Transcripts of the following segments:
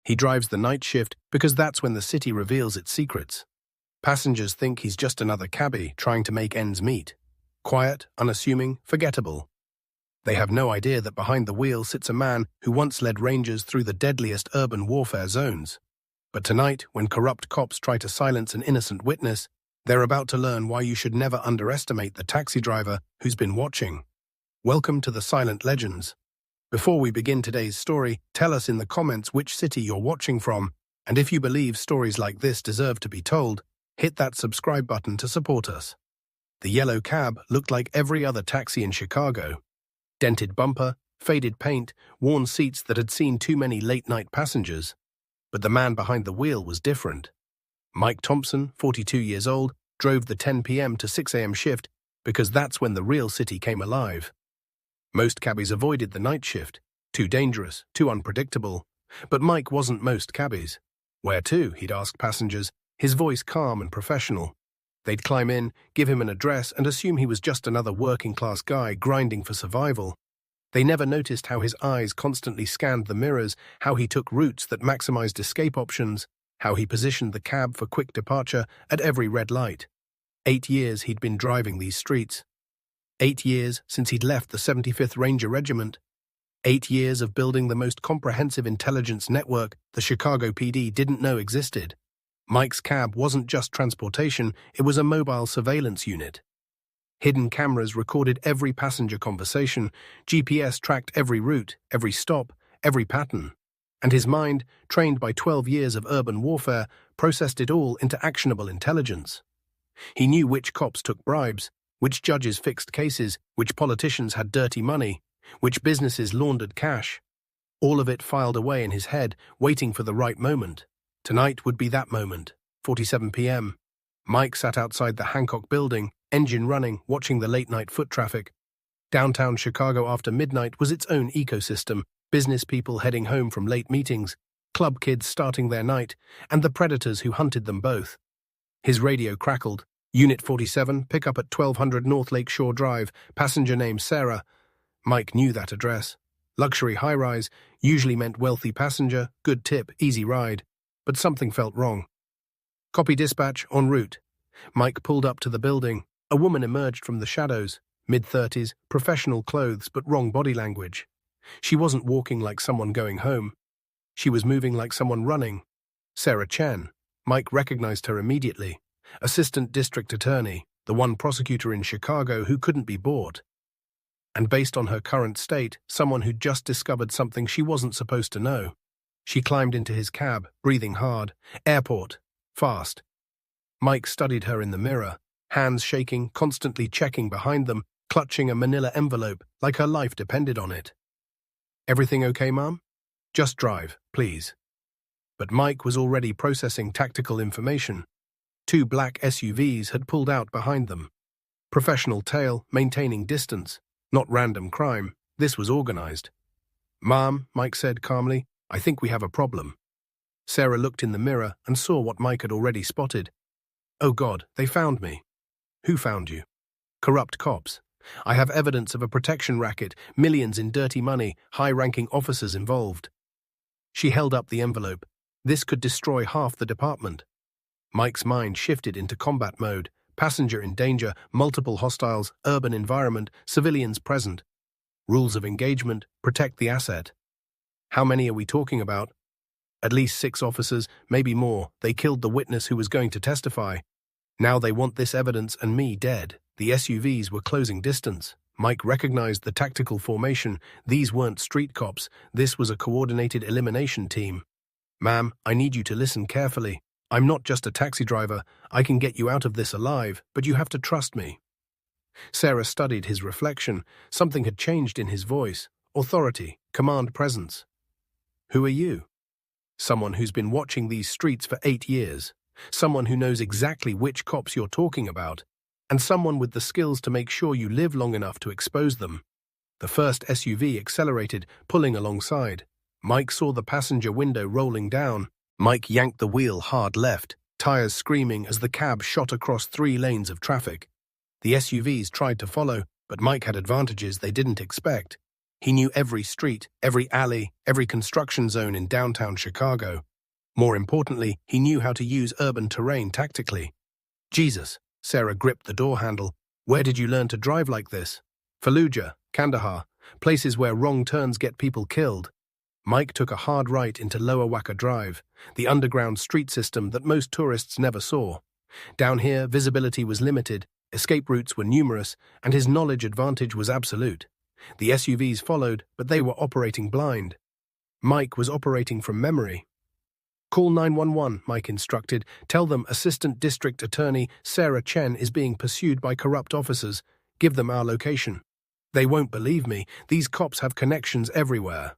He drives the night shift because that's when the city reveals its secrets. Passengers think he's just another cabbie trying to make ends meet. Quiet, unassuming, forgettable. They have no idea that behind the wheel sits a man who once led rangers through the deadliest urban warfare zones. But tonight, when corrupt cops try to silence an innocent witness, they're about to learn why you should never underestimate the taxi driver who's been watching. Welcome to the Silent Legends. Before we begin today's story, tell us in the comments which city you're watching from, and if you believe stories like this deserve to be told, hit that subscribe button to support us. The yellow cab looked like every other taxi in Chicago. Dented bumper, faded paint, worn seats that had seen too many late-night passengers. But the man behind the wheel was different. Mike Thompson, 42 years old, drove the 10 p.m. to 6 a.m. shift because that's when the real city came alive. Most cabbies avoided the night shift. Too dangerous, too unpredictable. But Mike wasn't most cabbies. Where to, he'd ask passengers, his voice calm and professional. They'd climb in, give him an address, and assume he was just another working-class guy grinding for survival. They never noticed how his eyes constantly scanned the mirrors, how he took routes that maximized escape options, how he positioned the cab for quick departure at every red light. 8 years he'd been driving these streets. 8 years since he'd left the 75th Ranger Regiment. 8 years of building the most comprehensive intelligence network the Chicago PD didn't know existed. Mike's cab wasn't just transportation, it was a mobile surveillance unit. Hidden cameras recorded every passenger conversation, GPS tracked every route, every stop, every pattern. And his mind, trained by 12 years of urban warfare, processed it all into actionable intelligence. He knew which cops took bribes, which judges fixed cases, which politicians had dirty money, which businesses laundered cash. All of it filed away in his head, waiting for the right moment. Tonight would be that moment, 4:07 p.m. Mike sat outside the Hancock building, engine running, watching the late-night foot traffic. Downtown Chicago after midnight was its own ecosystem, business people heading home from late meetings, club kids starting their night, and the predators who hunted them both. His radio crackled. Unit 47, pick up at 1200 North Lake Shore Drive, passenger name Sarah. Mike knew that address. Luxury high-rise usually meant wealthy passenger, good tip, easy ride. But something felt wrong. Copy dispatch, en route. Mike pulled up to the building. A woman emerged from the shadows, mid-30s, professional clothes but wrong body language. She wasn't walking like someone going home. She was moving like someone running. Sarah Chen. Mike recognized her immediately. Assistant District Attorney, the one prosecutor in Chicago who couldn't be bought. And based on her current state, someone who'd just discovered something she wasn't supposed to know. She climbed into his cab, breathing hard. Airport. Fast. Mike studied her in the mirror, hands shaking, constantly checking behind them, clutching a manila envelope like her life depended on it. Everything okay, Mom? Just drive, please. But Mike was already processing tactical information. 2 black SUVs had pulled out behind them. Professional tail, maintaining distance. Not random crime. This was organized. Mom, Mike said calmly, I think we have a problem. Sarah looked in the mirror and saw what Mike had already spotted. Oh God, they found me. Who found you? Corrupt cops. I have evidence of a protection racket, millions in dirty money, high-ranking officers involved. She held up the envelope. This could destroy half the department. Mike's mind shifted into combat mode. Passenger in danger, multiple hostiles, urban environment, civilians present. Rules of engagement, protect the asset. How many are we talking about? At least 6 officers, maybe more. They killed the witness who was going to testify. Now they want this evidence and me dead. The SUVs were closing distance. Mike recognized the tactical formation. These weren't street cops. This was a coordinated elimination team. Ma'am, I need you to listen carefully. I'm not just a taxi driver. I can get you out of this alive, but you have to trust me. Sarah studied his reflection. Something had changed in his voice. Authority, command presence. Who are you? Someone who's been watching these streets for 8 years. Someone who knows exactly which cops you're talking about. And someone with the skills to make sure you live long enough to expose them. The first SUV accelerated, pulling alongside. Mike saw the passenger window rolling down. Mike yanked the wheel hard left, tires screaming as the cab shot across 3 lanes of traffic. The SUVs tried to follow, but Mike had advantages they didn't expect. He knew every street, every alley, every construction zone in downtown Chicago. More importantly, he knew how to use urban terrain tactically. Jesus, Sarah gripped the door handle. Where did you learn to drive like this? Fallujah, Kandahar, places where wrong turns get people killed. Mike took a hard right into Lower Wacker Drive, the underground street system that most tourists never saw. Down here, visibility was limited, escape routes were numerous, and his knowledge advantage was absolute. The SUVs followed, but they were operating blind. Mike was operating from memory. Call 911, Mike instructed. Tell them Assistant District Attorney Sarah Chen is being pursued by corrupt officers. Give them our location. They won't believe me. These cops have connections everywhere.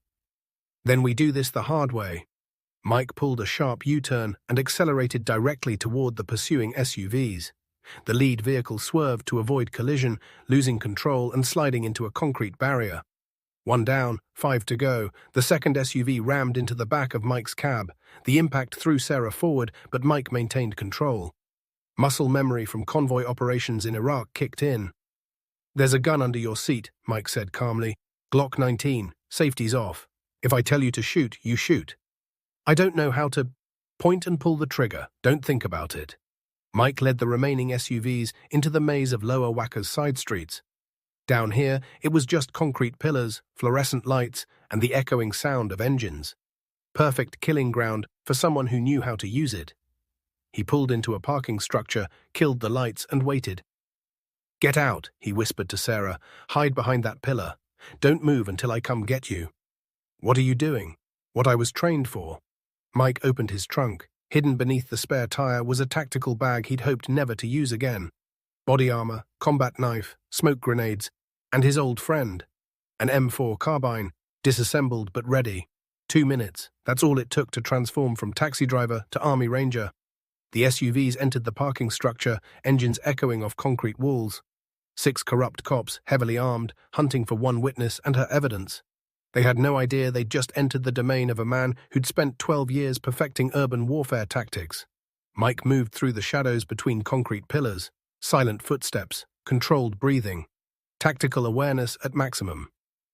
Then we do this the hard way. Mike pulled a sharp U-turn and accelerated directly toward the pursuing SUVs. The lead vehicle swerved to avoid collision, losing control and sliding into a concrete barrier. 1 down, 5 to go. The second SUV rammed into the back of Mike's cab. The impact threw Sarah forward, but Mike maintained control. Muscle memory from convoy operations in Iraq kicked in. There's a gun under your seat, Mike said calmly. Glock 19, safety's off. If I tell you to shoot, you shoot. I don't know how to... Point and pull the trigger. Don't think about it. Mike led the remaining SUVs into the maze of Lower Wacker's side streets. Down here, it was just concrete pillars, fluorescent lights, and the echoing sound of engines. Perfect killing ground for someone who knew how to use it. He pulled into a parking structure, killed the lights, and waited. Get out, he whispered to Sarah. Hide behind that pillar. Don't move until I come get you. What are you doing? What I was trained for. Mike opened his trunk. Hidden beneath the spare tire was a tactical bag he'd hoped never to use again. Body armor, combat knife, smoke grenades, and his old friend. An M4 carbine, disassembled but ready. 2 minutes, that's all it took to transform from taxi driver to Army Ranger. The SUVs entered the parking structure, engines echoing off concrete walls. 6 corrupt cops, heavily armed, hunting for one witness and her evidence. They had no idea they'd just entered the domain of a man who'd spent 12 years perfecting urban warfare tactics. Mike moved through the shadows between concrete pillars, silent footsteps, controlled breathing. Tactical awareness at maximum.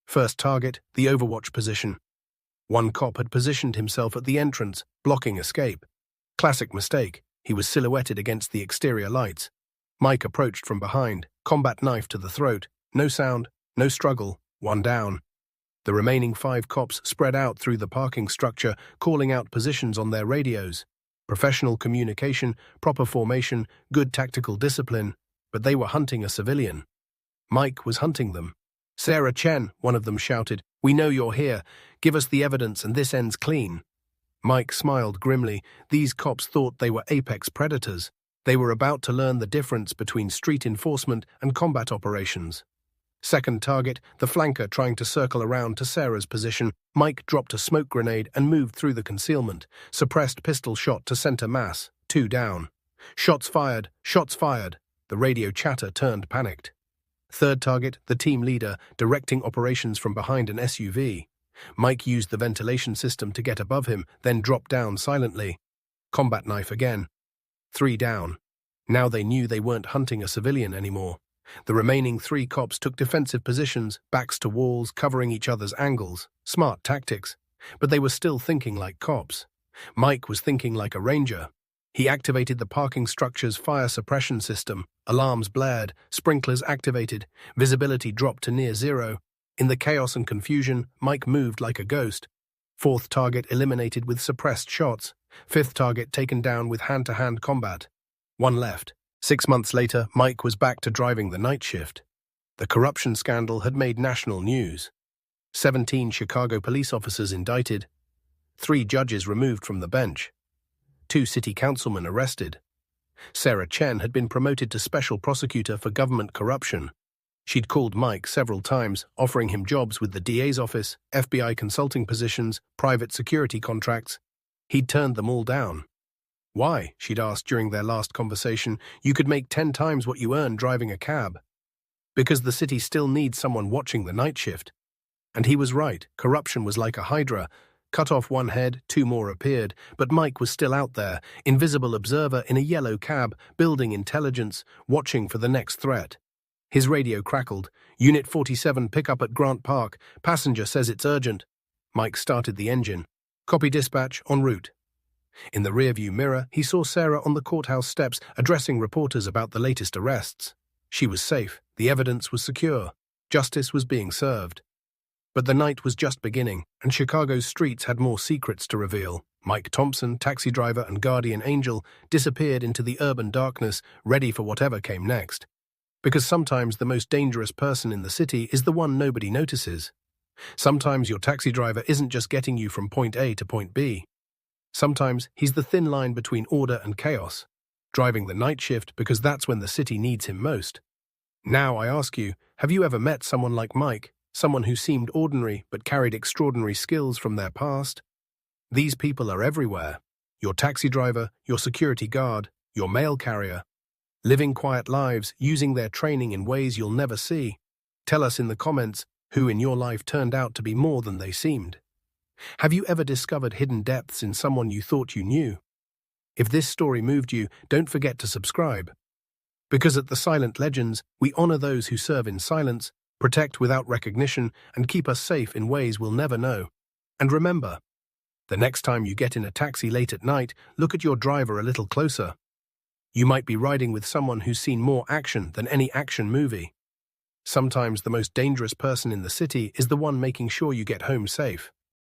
First target, the Overwatch position. One cop had positioned himself at the entrance, blocking escape. Classic mistake. He was silhouetted against the exterior lights. Mike approached from behind, combat knife to the throat. No sound, no struggle, 1 down. The remaining 5 cops spread out through the parking structure, calling out positions on their radios. Professional communication, proper formation, good tactical discipline, but they were hunting a civilian. Mike was hunting them. Sarah Chen, one of them shouted, we know you're here. Give us the evidence and this ends clean. Mike smiled grimly. These cops thought they were apex predators. They were about to learn the difference between street enforcement and combat operations. Second target, the flanker trying to circle around to Sarah's position. Mike dropped a smoke grenade and moved through the concealment. Suppressed pistol shot to center mass. 2 down. Shots fired, shots fired. The radio chatter turned panicked. Third target, the team leader, directing operations from behind an SUV. Mike used the ventilation system to get above him, then dropped down silently. Combat knife again. 3 down. Now they knew they weren't hunting a civilian anymore. The remaining 3 cops took defensive positions, backs to walls, covering each other's angles. Smart tactics. But they were still thinking like cops. Mike was thinking like a ranger. He activated the parking structure's fire suppression system. Alarms blared, sprinklers activated, visibility dropped to near zero. In the chaos and confusion, Mike moved like a ghost. 4th target eliminated with suppressed shots. 5th target taken down with hand-to-hand combat. 1 left. 6 months later, Mike was back to driving the night shift. The corruption scandal had made national news. 17 Chicago police officers indicted. 3 judges removed from the bench. 2 city councilmen arrested. Sarah Chen had been promoted to special prosecutor for government corruption. She'd called Mike several times, offering him jobs with the DA's office, FBI consulting positions, private security contracts. He'd turned them all down. Why, she'd asked during their last conversation, you could make 10 times what you earn driving a cab. Because the city still needs someone watching the night shift. And he was right, corruption was like a hydra. Cut off one head, 2 more appeared, but Mike was still out there, invisible observer in a yellow cab, building intelligence, watching for the next threat. His radio crackled. Unit 47, pick up at Grant Park. Passenger says it's urgent. Mike started the engine. Copy dispatch, en route. In the rearview mirror, he saw Sarah on the courthouse steps addressing reporters about the latest arrests. She was safe. The evidence was secure. Justice was being served. But the night was just beginning, and Chicago's streets had more secrets to reveal. Mike Thompson, taxi driver and guardian angel, disappeared into the urban darkness, ready for whatever came next. Because sometimes the most dangerous person in the city is the one nobody notices. Sometimes your taxi driver isn't just getting you from point A to point B. Sometimes he's the thin line between order and chaos, driving the night shift because that's when the city needs him most. Now I ask you, have you ever met someone like Mike, someone who seemed ordinary but carried extraordinary skills from their past? These people are everywhere. Your taxi driver, your security guard, your mail carrier. Living quiet lives, using their training in ways you'll never see. Tell us in the comments who in your life turned out to be more than they seemed. Have you ever discovered hidden depths in someone you thought you knew? If this story moved you, don't forget to subscribe. Because at the Silent Legends, we honor those who serve in silence, protect without recognition, and keep us safe in ways we'll never know. And remember, the next time you get in a taxi late at night, look at your driver a little closer. You might be riding with someone who's seen more action than any action movie. Sometimes the most dangerous person in the city is the one making sure you get home safe.